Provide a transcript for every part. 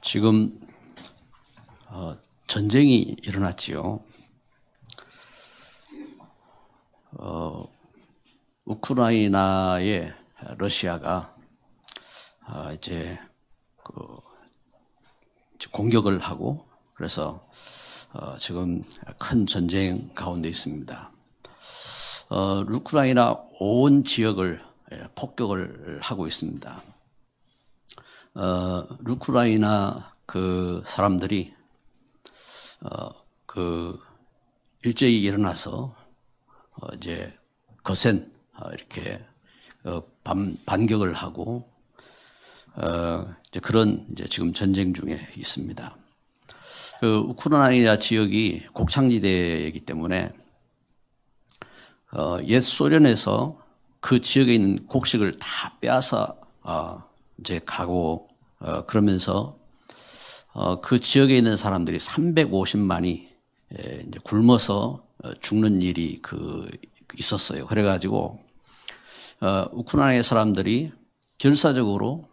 지금 전쟁이 일어났지요. 우크라이나에 러시아가 이제 공격을 하고 그래서 지금 큰 전쟁 가운데 있습니다. 우크라이나 온 지역을 폭격을 하고 있습니다. 우크라이나 그 사람들이 일제히 일어나서 이제 거센 이렇게 반격을 하고 이제 그런 이제 지금 전쟁 중에 있습니다. 우크라이나 지역이 곡창지대이기 때문에 옛 소련에서 그 지역에 있는 곡식을 다 빼앗아 이제 가고 그러면서 그 지역에 있는 사람들이 350만이 이제 굶어서 죽는 일이 있었어요. 그래가지고 우크라이나 사람들이 결사적으로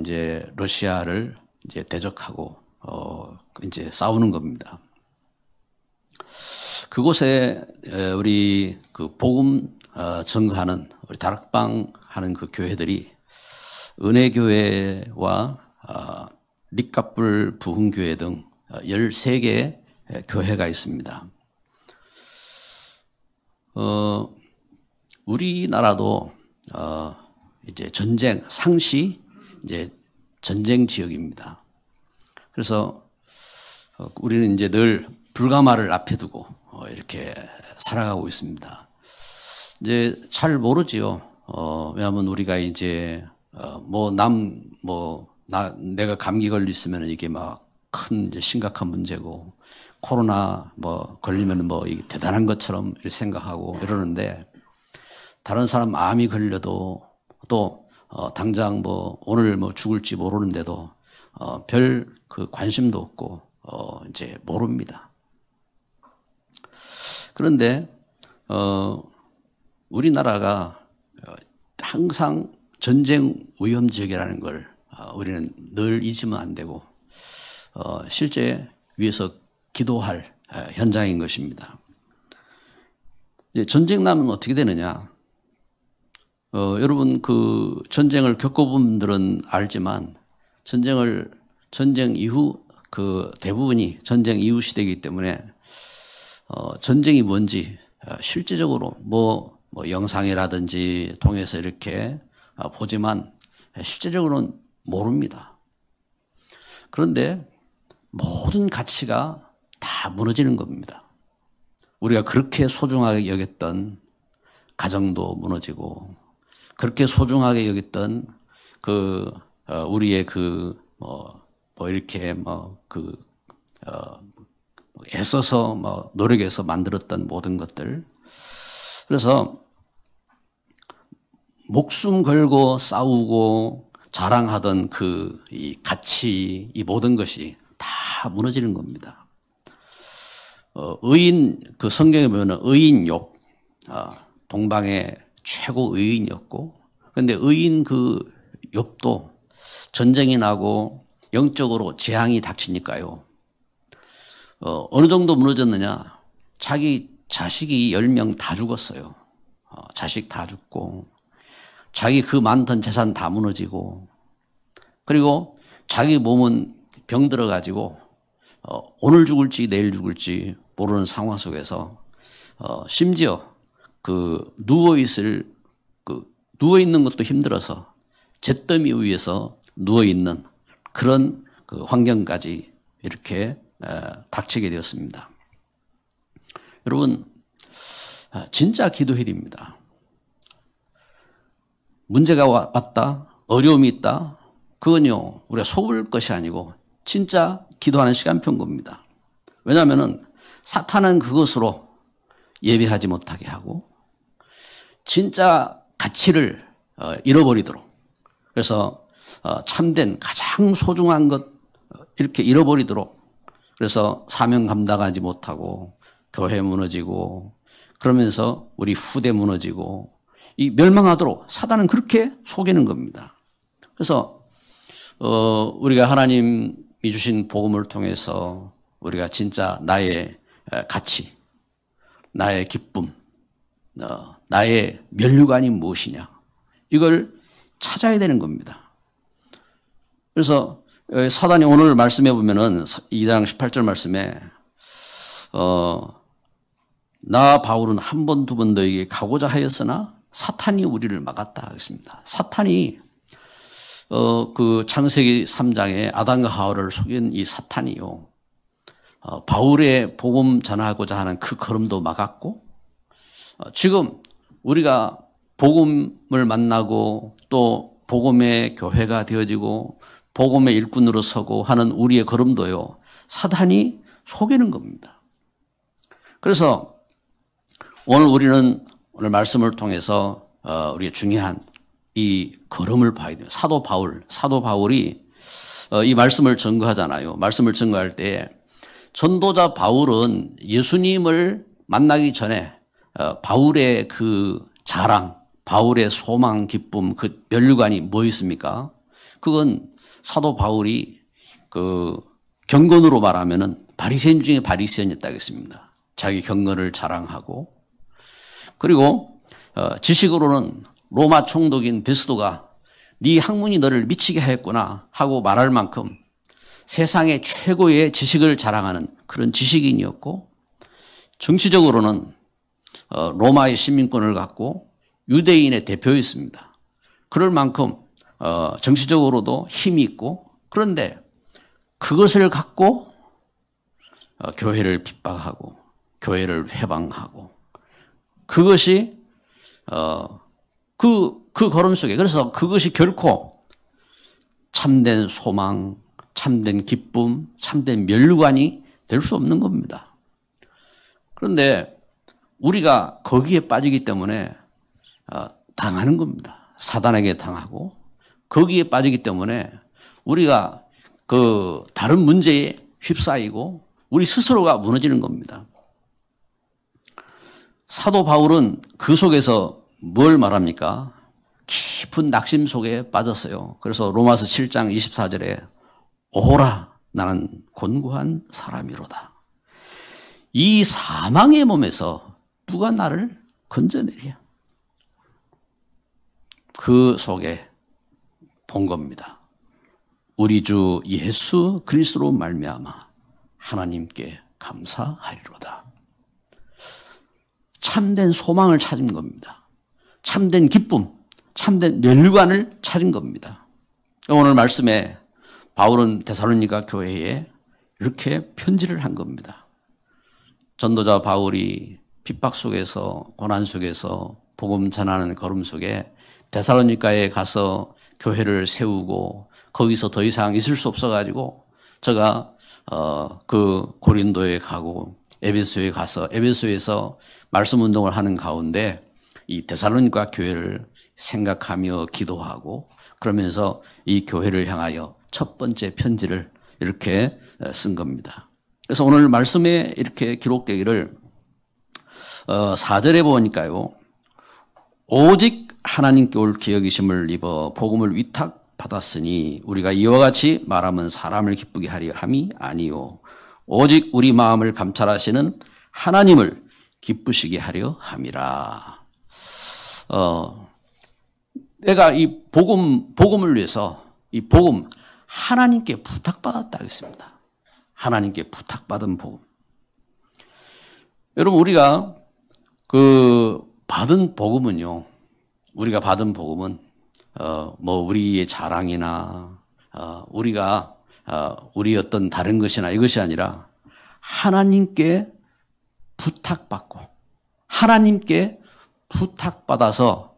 이제 러시아를 이제 대적하고 이제 싸우는 겁니다. 그곳에 우리 복음 전가하는 우리 다락방 하는 그 교회들이 은혜교회와 립갑불 부흥교회 등 13개의 교회가 있습니다. 우리나라도 이제 전쟁 상시 이제 전쟁 지역입니다. 그래서 우리는 이제 늘 불가마를 앞에 두고 이렇게 살아가고 있습니다. 이제 잘 모르지요. 왜냐하면 우리가 이제 내가 감기 걸렸으면 이게 막 큰 이제 심각한 문제고 코로나 걸리면 이게 대단한 것처럼 이렇게 생각하고 이러는데 다른 사람 암이 걸려도 또 당장 오늘 죽을지 모르는데도 별 관심도 없고 이제 모릅니다. 그런데 우리나라가 항상 전쟁 위험 지역이라는 걸 우리는 늘 잊으면 안 되고 실제 위에서 기도할 현장인 것입니다. 전쟁 나면 어떻게 되느냐? 여러분 전쟁을 겪어본 분들은 알지만 전쟁 이후 대부분이 전쟁 이후 시대이기 때문에 전쟁이 뭔지 실제적으로 영상이라든지 통해서 이렇게 보지만 실제적으로는 모릅니다. 그런데 모든 가치가 다 무너지는 겁니다. 우리가 그렇게 소중하게 여겼던 가정도 무너지고 그렇게 소중하게 여겼던 우리의 이렇게 애써서 노력해서 만들었던 모든 것들. 그래서 목숨 걸고 싸우고 자랑하던 이 가치, 이 모든 것이 다 무너지는 겁니다. 성경에 보면 의인 욥, 동방의 최고 의인이었고, 그런데 의인 욥도 전쟁이 나고 영적으로 재앙이 닥치니까요. 어느 정도 무너졌느냐? 자기 자식이 10명 다 죽었어요. 자식 다 죽고, 자기 많던 재산 다 무너지고, 그리고 자기 몸은 병들어가지고, 오늘 죽을지 내일 죽을지 모르는 상황 속에서, 심지어 누워있는 것도 힘들어서 잿더미 위에서 누워있는 그런 환경까지 이렇게 닥치게 되었습니다. 여러분, 진짜 기도해야 됩니다. 문제가 왔다, 어려움이 있다, 그건요, 우리가 속을 것이 아니고 진짜 기도하는 시간표인 겁니다. 왜냐하면 사탄은 그것으로 예배하지 못하게 하고 진짜 가치를 잃어버리도록, 그래서 참된 가장 소중한 것 이렇게 잃어버리도록, 그래서 사명 감당하지 못하고 교회 무너지고 그러면서 우리 후대 무너지고 이 멸망하도록 사단은 그렇게 속이는 겁니다. 그래서 우리가 하나님이 주신 복음을 통해서 우리가 진짜 나의 가치, 나의 기쁨, 나의 면류관이 무엇이냐, 이걸 찾아야 되는 겁니다. 그래서 사단이 오늘 말씀해 보면은 2장 18절 말씀에 나 바울은 한 번, 두 번 너에게 가고자 하였으나 사탄이 우리를 막았다 하겠습니다. 사탄이 그 창세기 3장에 아담과 하와를 속인 이 사탄이요, 바울의 복음 전하고자 하는 그 걸음도 막았고, 지금 우리가 복음을 만나고 또 복음의 교회가 되어지고 복음의 일꾼으로 서고 하는 우리의 걸음도요, 사탄이 속이는 겁니다. 그래서 오늘 말씀을 통해서 우리의 중요한 이 걸음을 봐야 돼요. 사도 바울이 이 말씀을 증거하잖아요. 말씀을 증거할 때 전도자 바울은 예수님을 만나기 전에 바울의 그 자랑, 바울의 소망, 기쁨, 그 면류관이 뭐 있습니까? 그건 사도 바울이 그 경건으로 말하면은 바리새인 중에 바리새인이었다고 했습니다. 자기 경건을 자랑하고, 그리고 지식으로는 로마 총독인 베스도가 네 학문이 너를 미치게 하였구나 하고 말할 만큼 세상의 최고의 지식을 자랑하는 그런 지식인이었고, 정치적으로는 로마의 시민권을 갖고 유대인의 대표였습니다. 그럴 만큼 정치적으로도 힘이 있고, 그런데 그것을 갖고 교회를 핍박하고 교회를 회방하고, 그것이 그 걸음 속에, 그래서 그것이 결코 참된 소망, 참된 기쁨, 참된 면류관이 될 수 없는 겁니다. 그런데 우리가 거기에 빠지기 때문에 당하는 겁니다. 사단에게 당하고, 거기에 빠지기 때문에 우리가 그 다른 문제에 휩싸이고 우리 스스로가 무너지는 겁니다. 사도 바울은 그 속에서 뭘 말합니까? 깊은 낙심 속에 빠졌어요. 그래서 로마서 7장 24절에 오호라 나는 곤고한 사람이로다. 이 사망의 몸에서 누가 나를 건져내랴. 그 속에 본 겁니다. 우리 주 예수 그리스도로 말미암아 하나님께 감사하리로다. 참된 소망을 찾은 겁니다. 참된 기쁨, 참된 면류관을 찾은 겁니다. 오늘 말씀에 바울은 데살로니가 교회에 이렇게 편지를 한 겁니다. 전도자 바울이 핍박 속에서, 고난 속에서 복음 전하는 걸음 속에 데살로니가에 가서 교회를 세우고 거기서 더 이상 있을 수 없어가지고 제가 그 고린도에 가고 에베소에 가서 에베소에서 말씀 운동을 하는 가운데 이 데살로니가 교회를 생각하며 기도하고, 그러면서 이 교회를 향하여 첫 번째 편지를 이렇게 쓴 겁니다. 그래서 오늘 말씀에 이렇게 기록되기를 4절에 보니까요, 오직 하나님께 옳게 여기심을 입어 복음을 위탁받았으니 우리가 이와 같이 말하면 사람을 기쁘게 하려 함이 아니요 오직 우리 마음을 감찰하시는 하나님을 기쁘시게 하려 함이라. 내가 이 복음을 위해서 이 복음 하나님께 부탁받았다 하겠습니다. 하나님께 부탁받은 복음. 여러분, 우리가 그 받은 복음은요, 우리가 받은 복음은 뭐 우리의 자랑이나 우리가 우리 어떤 다른 것이나 이것이 아니라 하나님께 부탁받고 하나님께 부탁받아서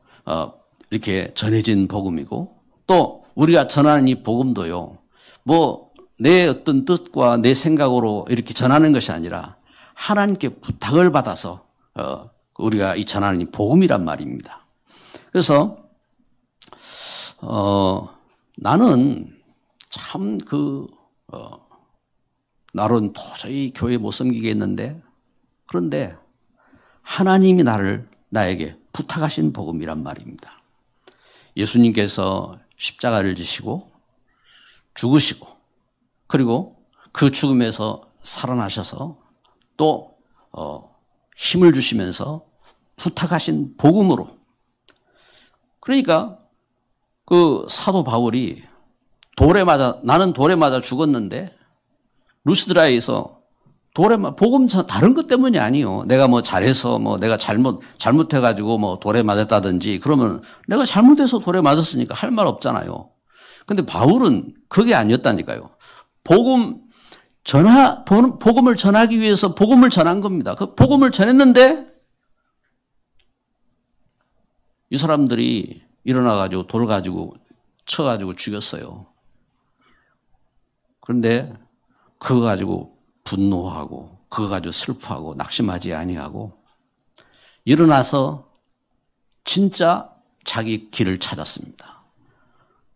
이렇게 전해진 복음이고, 또 우리가 전하는 이 복음도요, 뭐 내 어떤 뜻과 내 생각으로 이렇게 전하는 것이 아니라 하나님께 부탁을 받아서 우리가 이 전하는 이 복음이란 말입니다. 그래서 나는 참 나는 도저히 교회 못 섬기겠는데, 그런데 하나님이 나에게 부탁하신 복음이란 말입니다. 예수님께서 십자가를 지시고 죽으시고 그리고 그 죽음에서 살아나셔서 또 힘을 주시면서 부탁하신 복음으로. 그러니까 그 사도 바울이 나는 돌에 맞아 죽었는데 루스드라에서 복음 다른 것 때문이 아니요. 내가 뭐 잘해서 뭐 내가 잘못해가지고 뭐 돌에 맞았다든지 그러면 내가 잘못해서 돌에 맞았으니까 할 말 없잖아요. 근데 바울은 그게 아니었다니까요. 복음을 전하기 위해서 복음을 전한 겁니다. 그 복음을 전했는데 이 사람들이 일어나가지고 돌 가지고 쳐가지고 죽였어요. 그런데 그거 가지고 분노하고 그거 가지고 슬퍼하고 낙심하지 아니하고 일어나서 진짜 자기 길을 찾았습니다.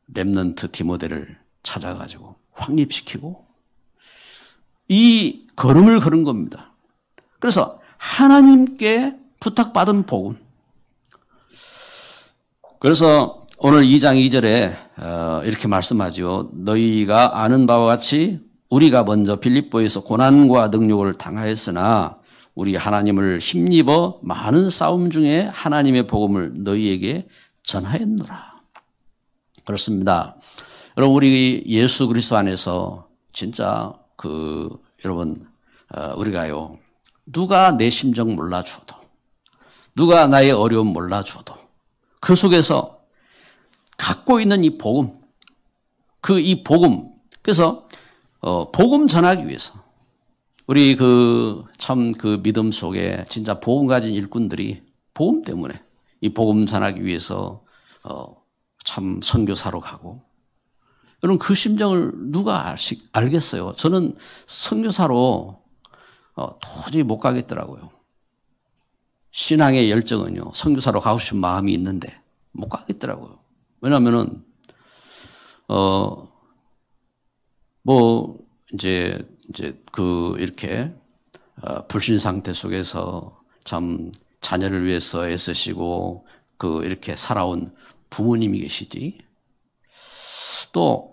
렘넌트 디모데를 찾아가지고 확립시키고 이 걸음을 걸은 겁니다. 그래서 하나님께 부탁받은 복음. 그래서 오늘 2장 2절에 이렇게 말씀하죠. 너희가 아는 바와 같이 우리가 먼저 빌립보에서 고난과 능욕을 당하였으나 우리 하나님을 힘입어 많은 싸움 중에 하나님의 복음을 너희에게 전하였노라. 그렇습니다. 여러분 우리 예수 그리스도 안에서 진짜 여러분 우리가요 누가 내 심정 몰라줘도 누가 나의 어려움 몰라줘도 그 속에서 갖고 있는 이 복음 그래서 복음 전하기 위해서 우리 참 믿음 속에 진짜 복음 가진 일꾼들이 복음 때문에 이 복음 전하기 위해서 참 선교사로 가고 여러분 그 심정을 누가 알겠어요? 저는 선교사로 도저히 못 가겠더라고요. 신앙의 열정은요. 선교사로 가고 싶은 마음이 있는데 못 가겠더라고요. 왜냐하면은 이렇게 불신 상태 속에서 참 자녀를 위해서 애쓰시고 이렇게 살아온 부모님이 계시지. 또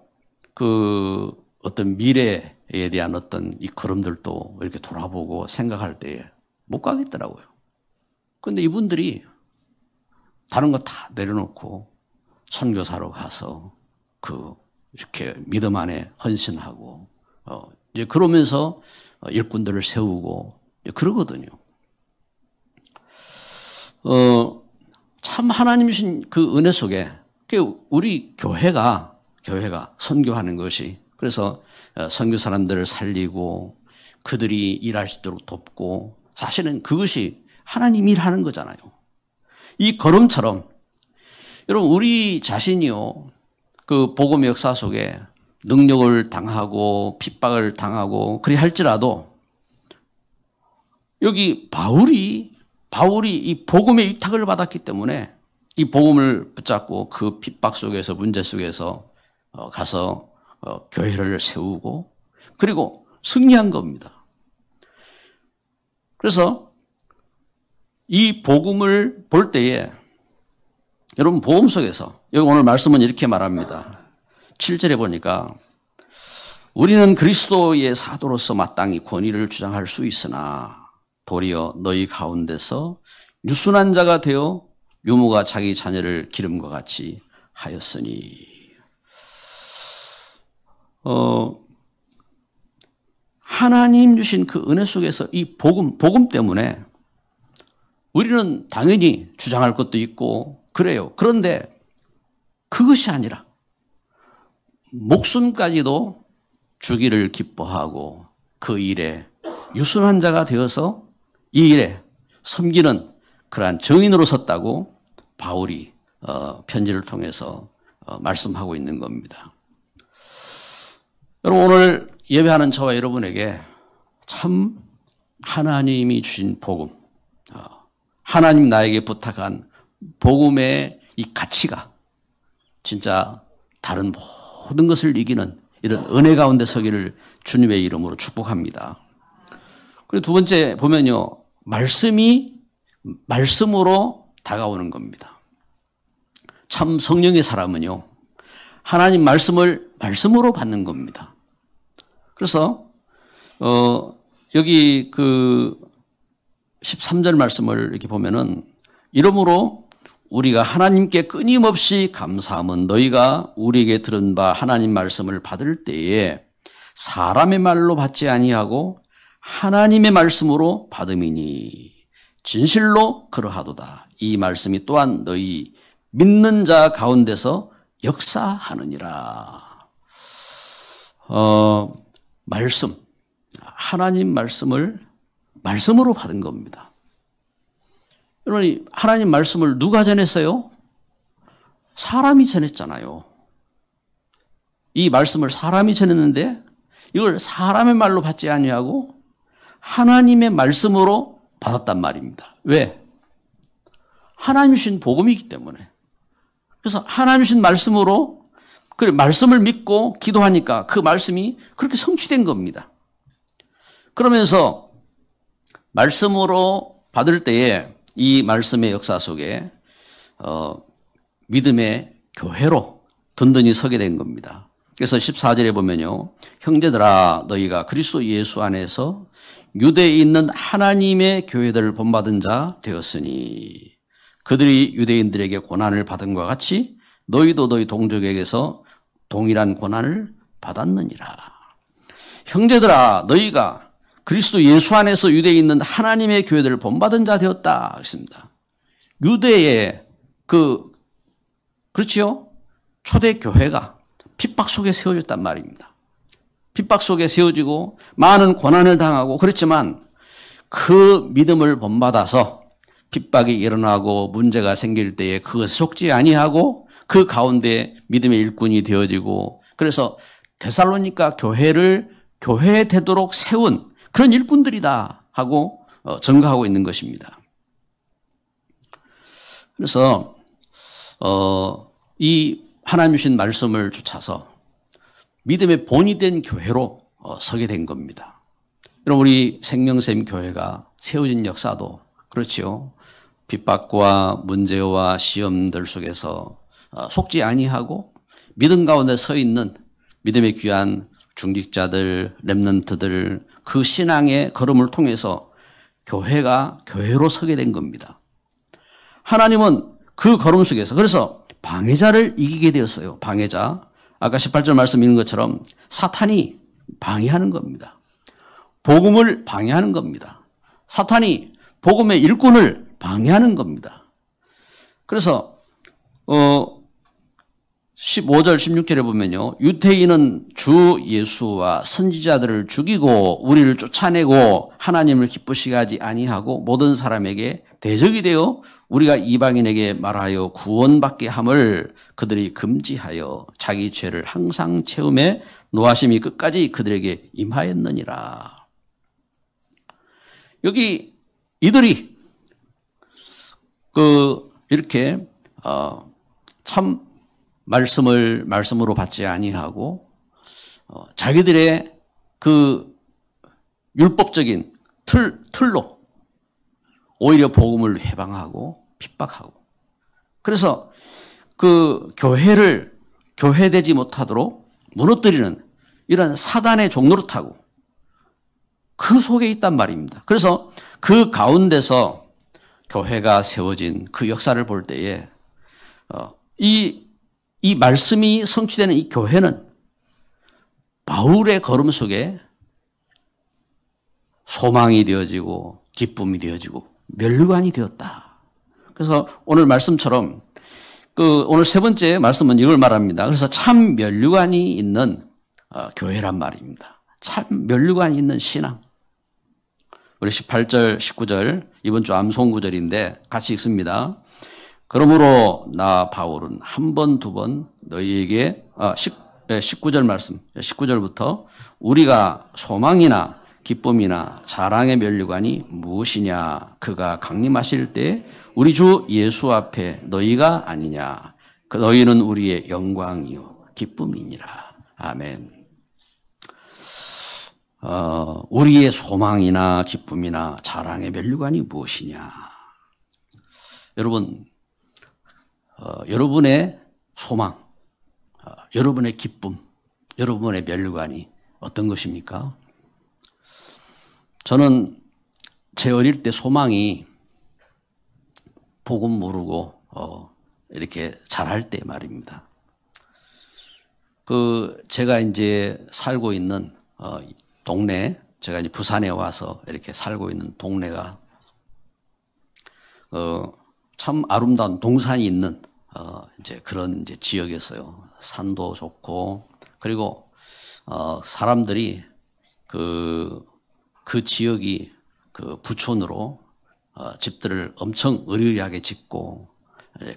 어떤 미래에 대한 어떤 이 걸음들도 이렇게 돌아보고 생각할 때에 못 가겠더라고요. 그런데 이분들이 다른 거 다 내려놓고 선교사로 가서 이렇게 믿음 안에 헌신하고 이제 그러면서 일꾼들을 세우고 그러거든요. 참 하나님 주신 그 은혜 속에 우리 교회가 선교하는 것이 그래서 선교 사람들을 살리고 그들이 일할 수 있도록 돕고 사실은 그것이 하나님 일하는 거잖아요. 이 걸음처럼 여러분 우리 자신이요 그 복음의 역사 속에 능력을 당하고 핍박을 당하고 그리 할지라도 여기 바울이 이 복음의 위탁을 받았기 때문에 이 복음을 붙잡고 그 핍박 속에서 문제 속에서 가서 교회를 세우고 그리고 승리한 겁니다. 그래서 이 복음을 볼 때에 여러분 복음 속에서 여기 오늘 말씀은 이렇게 말합니다. 7절에 보니까 우리는 그리스도의 사도로서 마땅히 권위를 주장할 수 있으나 도리어 너희 가운데서 유순한 자가 되어 유모가 자기 자녀를 기름과 같이 하였으니 하나님 주신 그 은혜 속에서 이 복음 때문에 우리는 당연히 주장할 것도 있고 그래요. 그런데 그것이 아니라 목숨까지도 주기를 기뻐하고 그 일에 유순한 자가 되어서 이 일에 섬기는 그러한 정인으로 섰다고 바울이 편지를 통해서 말씀하고 있는 겁니다. 여러분 오늘 예배하는 저와 여러분에게 참 하나님이 주신 복음, 하나님 나에게 부탁한 복음의 이 가치가 진짜 다른 모든 것을 이기는 이런 은혜 가운데 서기를 주님의 이름으로 축복합니다. 그리고 두 번째 보면요. 말씀으로 다가오는 겁니다. 참 성령의 사람은요. 하나님 말씀을 말씀으로 받는 겁니다. 그래서 여기 그 13절 말씀을 이렇게 보면은 이러므로 우리가 하나님께 끊임없이 감사함은 너희가 우리에게 들은 바 하나님 말씀을 받을 때에 사람의 말로 받지 아니하고 하나님의 말씀으로 받음이니 진실로 그러하도다. 이 말씀이 또한 너희 믿는 자 가운데서 역사하느니라. 말씀, 하나님 말씀으로 받은 겁니다. 여러분, 하나님 말씀을 누가 전했어요? 사람이 전했잖아요. 이 말씀을 사람이 전했는데 이걸 사람의 말로 받지 아니하고 하나님의 말씀으로 받았단 말입니다. 왜? 하나님 주신 복음이기 때문에. 그래서 하나님 주신 말씀으로 그 말씀을 믿고 기도하니까 그 말씀이 그렇게 성취된 겁니다. 그러면서 말씀으로 받을 때에 이 말씀의 역사 속에 믿음의 교회로 든든히 서게 된 겁니다. 그래서 14절에 보면요. 형제들아 너희가 그리스도 예수 안에서 유대에 있는 하나님의 교회들을 본받은 자 되었으니 그들이 유대인들에게 고난을 받은 것과 같이 너희도 너희 동족에게서 동일한 고난을 받았느니라. 형제들아 너희가 그리스도 예수 안에서 유대에 있는 하나님의 교회들을 본받은 자 되었다 했습니다. 유대의 그렇지요? 초대 교회가 핍박 속에 세워졌단 말입니다. 핍박 속에 세워지고 많은 고난을 당하고 그렇지만 그 믿음을 본받아서 핍박이 일어나고 문제가 생길 때에 그것에 속지 아니하고 그 가운데 믿음의 일꾼이 되어지고 그래서 데살로니가 교회를 교회 되도록 세운 그런 일꾼들이다 하고 증거하고 있는 것입니다. 그래서 이 하나님 주신 말씀을 쫓아서 믿음의 본이 된 교회로 서게 된 겁니다. 여러분 우리 생명샘 교회가 세워진 역사도 그렇지요. 핍박과 문제와 시험들 속에서 속지 아니하고 믿음 가운데 서 있는 믿음의 귀한 중직자들, 렘넌트들 그 신앙의 걸음을 통해서 교회가 교회로 서게 된 겁니다. 하나님은 그 걸음 속에서 그래서 방해자를 이기게 되었어요. 방해자. 아까 18절 말씀 읽는 것처럼 사탄이 방해하는 겁니다. 복음을 방해하는 겁니다. 사탄이 복음의 일꾼을 방해하는 겁니다. 그래서 15절 16절에 보면요. 유태인은 주 예수와 선지자들을 죽이고 우리를 쫓아내고 하나님을 기쁘시게 하지 아니하고 모든 사람에게 대적이 되어 우리가 이방인에게 말하여 구원받게 함을 그들이 금지하여 자기 죄를 항상 채움에 노하심이 끝까지 그들에게 임하였느니라. 여기 이들이 이렇게 참 말씀으로 받지 아니하고 자기들의 그 율법적인 틀로 오히려 복음을 회방하고 핍박하고 그래서 그 교회를 교회되지 못하도록 무너뜨리는 이런 사단의 종노릇하고 그 속에 있단 말입니다. 그래서 그 가운데서 교회가 세워진 그 역사를 볼 때에 이 말씀이 성취되는 이 교회는 바울의 걸음 속에 소망이 되어지고 기쁨이 되어지고 면류관이 되었다. 그래서 오늘 말씀처럼 오늘 세 번째 말씀은 이걸 말합니다. 그래서 참 면류관이 있는 교회란 말입니다. 참 면류관이 있는 신앙. 우리 18절, 19절 이번 주 암송 구절인데 같이 읽습니다. 그러므로 나 바울은 한 번, 두 번 너희에게 19절 말씀, 19절부터 우리가 소망이나 기쁨이나 자랑의 면류관이 무엇이냐 그가 강림하실 때 우리 주 예수 앞에 너희가 아니냐 그 너희는 우리의 영광이요 기쁨이니라. 아멘. 우리의 소망이나 기쁨이나 자랑의 면류관이 무엇이냐. 여러분 여러분의 소망, 여러분의 기쁨, 여러분의 면류관이 어떤 것입니까? 저는 제 어릴 때 소망이 복음 모르고 이렇게 잘할 때 말입니다. 제가 이제 살고 있는 동네, 제가 이제 부산에 와서 이렇게 살고 있는 동네가 참 아름다운 동산이 있는 이제 그런 이제 지역이었어요. 산도 좋고, 그리고 사람들이 그 지역이 부촌으로 집들을 엄청 으리으리하게 짓고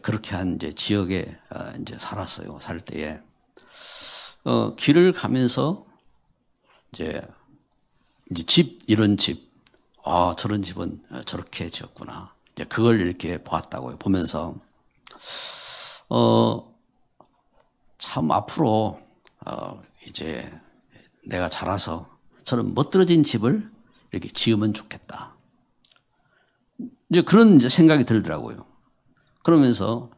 그렇게 한 이제 지역에 이제 살았어요. 살 때에 길을 가면서 이제 집, 이런 집, 저런 집은 저렇게 지었구나. 이제 그걸 이렇게 보았다고요. 보면서 참 앞으로 이제 내가 자라서 저런 멋들어진 집을 이렇게 지으면 좋겠다. 이제 그런 이제 생각이 들더라고요. 그러면서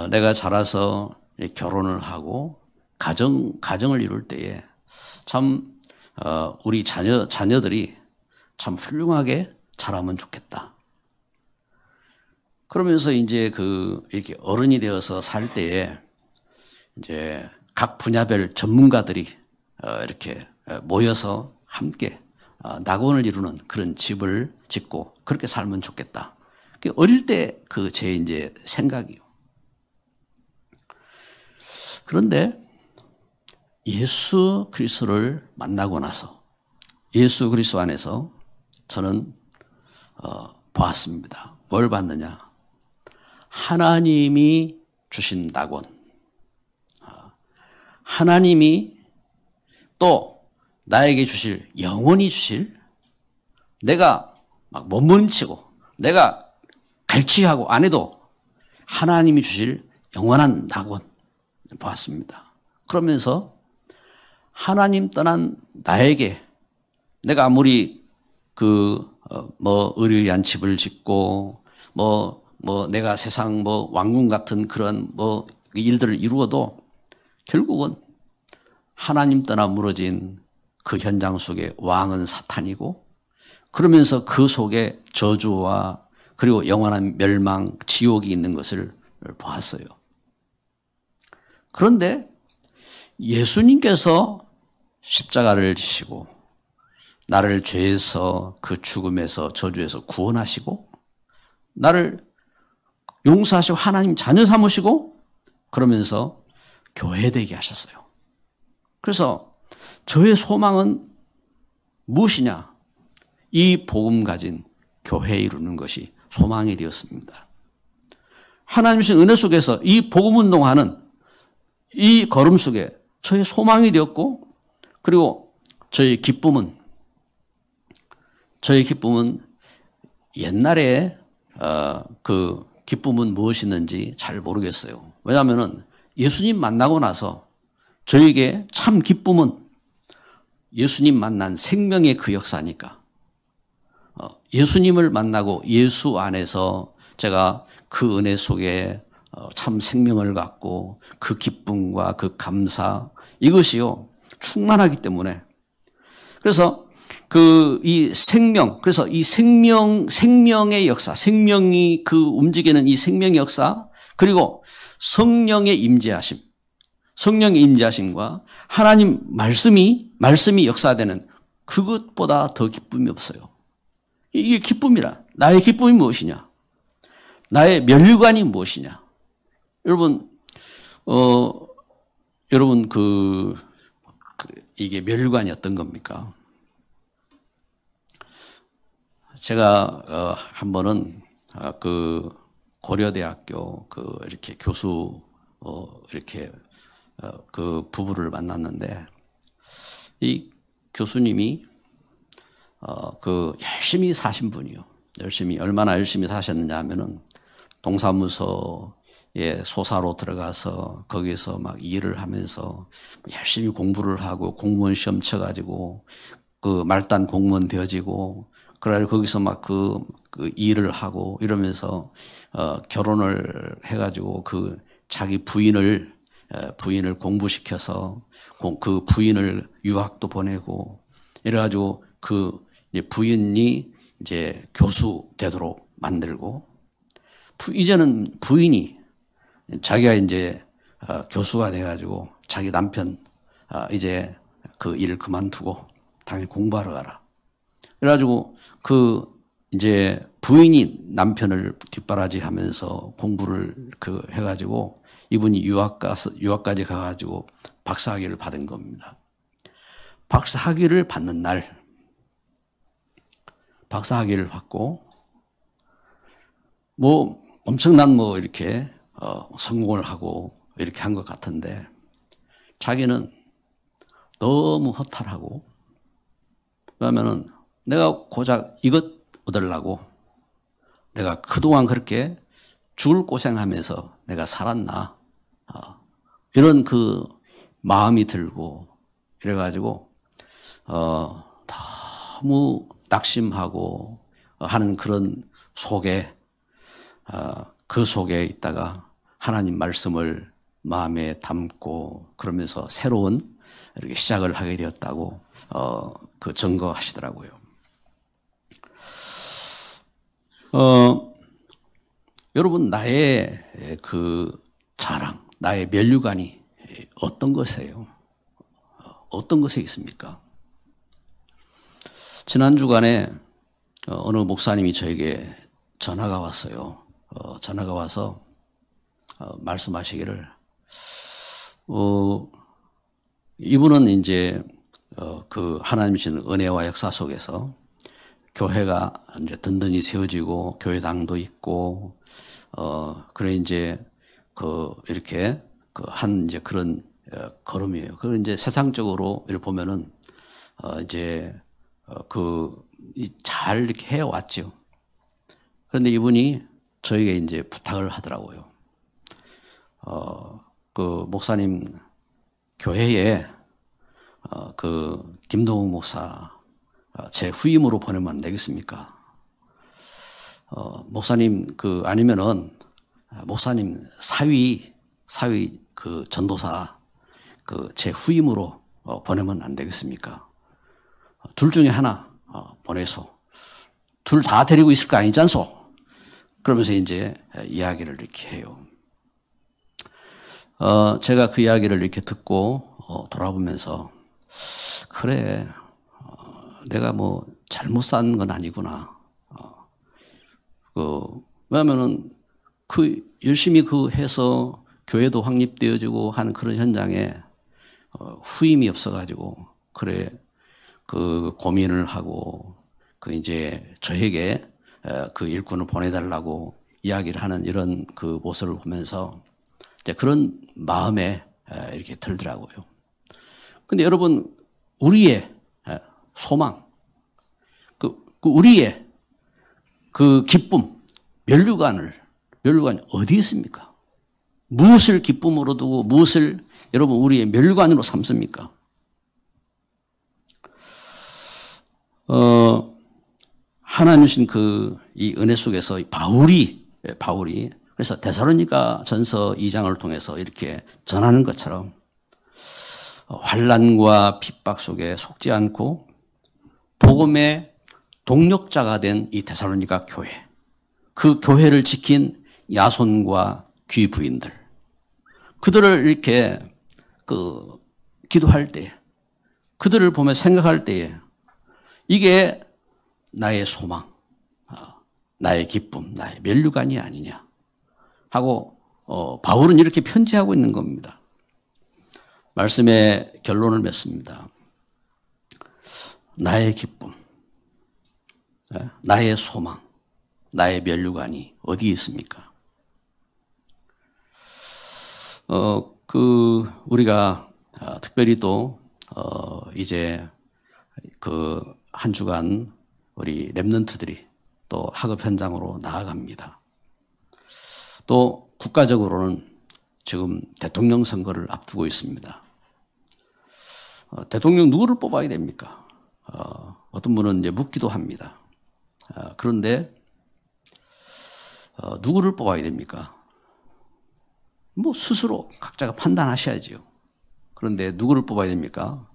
내가 자라서 결혼을 하고 가정을 이룰 때에 참 우리 자녀들이 참 훌륭하게 자라면 좋겠다. 그러면서 이제 이렇게 어른이 되어서 살 때에 이제 각 분야별 전문가들이 이렇게 모여서 함께 낙원을 이루는 그런 집을 짓고 그렇게 살면 좋겠다. 어릴 때 제 이제 생각이요. 그런데 예수 그리스도를 만나고 나서 예수 그리스도 안에서 저는 보았습니다. 뭘 봤느냐? 하나님이 주신 낙원, 하나님이 또 나에게 주실, 영원히 주실, 내가 막 몸부림치고 내가 갈취하고 안 해도 하나님이 주실 영원한 낙원 보았습니다. 그러면서 하나님 떠난 나에게 내가 아무리 의리의리한 집을 짓고 내가 세상 왕궁 같은 그런 일들을 이루어도 결국은 하나님 떠나 무너진 그 현장 속에 왕은 사탄이고, 그러면서 그 속에 저주와 그리고 영원한 멸망, 지옥이 있는 것을 보았어요. 그런데 예수님께서 십자가를 지시고 나를 죄에서, 그 죽음에서, 저주에서 구원하시고 나를 용서하시고 하나님 자녀 삼으시고 그러면서 교회되게 하셨어요. 그래서 저의 소망은 무엇이냐? 이 복음 가진 교회 이루는 것이 소망이 되었습니다. 하나님 주신 은혜 속에서 이 복음 운동하는 이 걸음 속에 저의 소망이 되었고, 그리고 저의 기쁨은 옛날에 그 기쁨은 무엇이었는지 잘 모르겠어요. 왜냐하면 예수님 만나고 나서 저에게 참 기쁨은 예수님 만난 생명의 그 역사니까, 예수님을 만나고 예수 안에서 제가 그 은혜 속에 참 생명을 갖고 그 기쁨과 그 감사, 이것이요 충만하기 때문에, 그래서 이 생명, 그래서 이 생명의 역사, 생명이 움직이는 이 생명의 역사, 그리고 성령의 임재하심과 하나님 말씀이 역사되는 그것보다 더 기쁨이 없어요. 이게 기쁨이라. 나의 기쁨이 무엇이냐? 나의 멸관이 무엇이냐? 여러분, 이게 멸관이 어떤 겁니까? 제가 한 번은 고려대학교 이렇게 교수 그 부부를 만났는데, 이 교수님이 열심히 사신 분이요. 얼마나 열심히 사셨느냐 하면은 동사무소에 소사로 들어가서 거기서 막 일을 하면서 열심히 공부를 하고 공무원 시험 쳐가지고 말단 공무원 되어지고, 그래 거기서 막 그 일을 하고 이러면서 결혼을 해가지고 자기 부인을 부인을 공부시켜서 그 부인을 유학도 보내고 이래가지고 그 부인이 이제 교수 되도록 만들고 이제는 부인이 자기가 이제 교수가 돼가지고 자기 남편 이제 그 일을 그만두고 당연히 공부하러 가라. 그래가지고 그 이제 부인이 남편을 뒷바라지하면서 공부를 해가지고 이분이 유학까지 가가지고 박사학위를 받은 겁니다. 박사학위를 받는 날 박사학위를 받고 뭐 엄청난 뭐 이렇게 성공을 하고 이렇게 한 것 같은데 자기는 너무 허탈하고 그러면은 내가 고작 이것 얻으려고 내가 그동안 그렇게 죽을 고생하면서 내가 살았나 이런 그 마음이 들고 이래가지고 너무 낙심하고 하는 그런 속에 그 속에 있다가 하나님 말씀을 마음에 담고 그러면서 새로운 이렇게 시작을 하게 되었다고 그 증거하시더라고요. 여러분 나의 그 자랑, 나의 면류관이 어떤 것이에요? 어떤 것에 있습니까? 지난 주간에 어느 목사님이 저에게 전화가 왔어요. 전화가 와서 말씀하시기를 이분은 이제 그 하나님 주신 은혜와 역사 속에서 교회가 이제 든든히 세워지고 교회당도 있고 그래 이제 이렇게 이제 그런 걸음이에요. 그걸 이제 세상적으로 이렇게 보면은 이제 잘 이렇게 해왔죠. 그런데 이분이 저에게 이제 부탁을 하더라고요. 그 목사님 교회에 김동욱 목사 제 후임으로 보내면 안 되겠습니까? 목사님 아니면은 목사님 사위 그 전도사 제 후임으로 보내면 안 되겠습니까? 둘 중에 하나 보내소. 둘 다 데리고 있을 거 아니지 않소? 그러면서 이제 이야기를 이렇게 해요. 제가 그 이야기를 이렇게 듣고 돌아보면서 그래 내가 뭐 잘못 산 건 아니구나. 왜냐면은 열심히 해서 교회도 확립되어지고 하는 그런 현장에 후임이 없어가지고 그래 고민을 하고 이제 저에게 그 일꾼을 보내달라고 이야기를 하는 이런 그 모습을 보면서 이제 그런 마음에 이렇게 들더라고요. 근데 여러분 우리의 소망, 우리의 그 기쁨, 면류관이 어디 있습니까? 무엇을 기쁨으로 두고 무엇을 여러분 우리의 면류관으로 삼습니까? 하나님 주신 이 은혜 속에서 바울이 그래서 데살로니가 전서 2장을 통해서 이렇게 전하는 것처럼 환난과 핍박 속에 속지 않고 복음의 동력자가 된 이 데살로니가 교회, 그 교회를 지킨 야손과 귀부인들, 그들을 이렇게 기도할 때, 그들을 보며 생각할 때에 이게 나의 소망, 나의 기쁨, 나의 면류관이 아니냐 하고 바울은 이렇게 편지하고 있는 겁니다. 말씀의 결론을 맺습니다. 나의 기쁨, 나의 소망, 나의 면류관이 어디 있습니까? 우리가 특별히 또 이제 한 주간 우리 랩런트들이 또 학업 현장으로 나아갑니다. 또 국가적으로는 지금 대통령 선거를 앞두고 있습니다. 대통령 누구를 뽑아야 됩니까? 어떤 분은 이제 묻기도 합니다. 그런데 누구를 뽑아야 됩니까? 뭐 스스로 각자가 판단하셔야지요. 그런데 누구를 뽑아야 됩니까?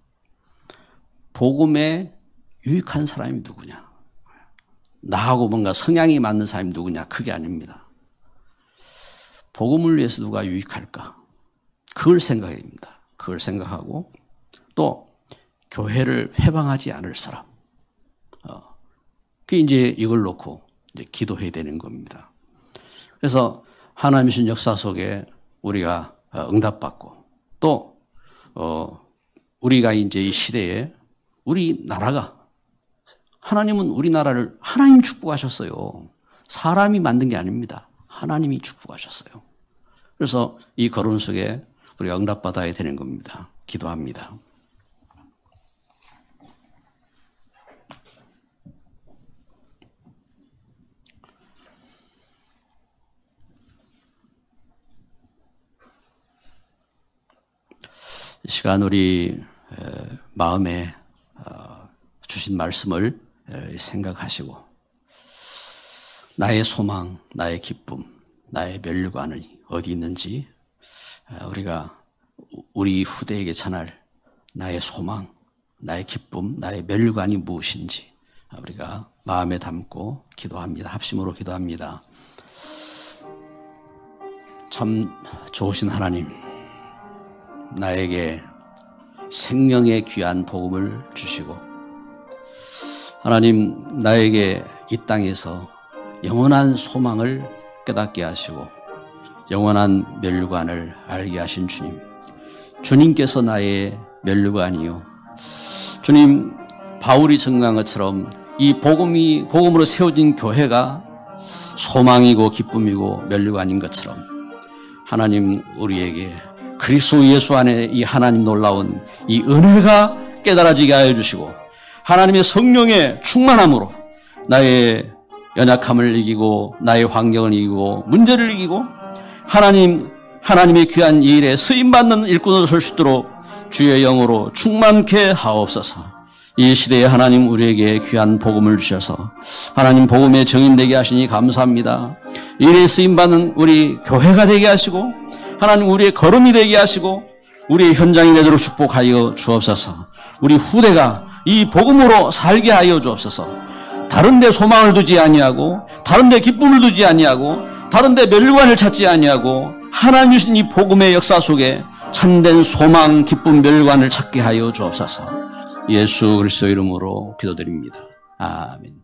복음에 유익한 사람이 누구냐? 나하고 뭔가 성향이 맞는 사람이 누구냐? 그게 아닙니다. 복음을 위해서 누가 유익할까? 그걸 생각해야 됩니다. 그걸 생각하고 또 교회를 회방하지 않을 사람. 그게 이제 이걸 놓고 이제 기도해야 되는 겁니다. 그래서 하나님의 신 역사 속에 우리가 응답받고 또 우리가 이제 이 시대에 우리나라가 하나님은 우리나라를 하나님 축복하셨어요. 사람이 만든 게 아닙니다. 하나님이 축복하셨어요. 그래서 이 거론 속에 우리가 응답받아야 되는 겁니다. 기도합니다. 이 시간 우리 마음에 주신 말씀을 생각하시고 나의 소망, 나의 기쁨, 나의 면류관이 어디 있는지 우리가 우리 후대에게 전할 나의 소망, 나의 기쁨, 나의 면류관이 무엇인지 우리가 마음에 담고 기도합니다. 합심으로 기도합니다. 참 좋으신 하나님, 나에게 생명의 귀한 복음을 주시고 하나님 나에게 이 땅에서 영원한 소망을 깨닫게 하시고 영원한 면류관을 알게 하신 주님, 주님께서 나의 면류관이요, 주님 바울이 증거한 것처럼 이 복음으로 세워진 교회가 소망이고 기쁨이고 면류관인 것처럼 하나님 우리에게 그리스도 예수 안에 이 하나님 놀라운 이 은혜가 깨달아지게 하여 주시고 하나님의 성령의 충만함으로 나의 연약함을 이기고 나의 환경을 이기고 문제를 이기고 하나님의 귀한 이 일에 쓰임받는 일꾼으로 설 수 있도록 주의 영으로 충만케 하옵소서. 이 시대에 하나님 우리에게 귀한 복음을 주셔서 하나님 복음의 증인 되게 하시니 감사합니다. 이 일에 쓰임받는 우리 교회가 되게 하시고 하나님 우리의 걸음이 되게 하시고 우리의 현장이 되도록 축복하여 주옵소서. 우리 후대가 이 복음으로 살게 하여 주옵소서. 다른 데 소망을 두지 아니하고 다른 데 기쁨을 두지 아니하고 다른 데 면류관을 찾지 아니하고 하나님 주신 이 복음의 역사 속에 참된 소망, 기쁨, 면류관을 찾게 하여 주옵소서. 예수 그리스도 이름으로 기도드립니다. 아멘.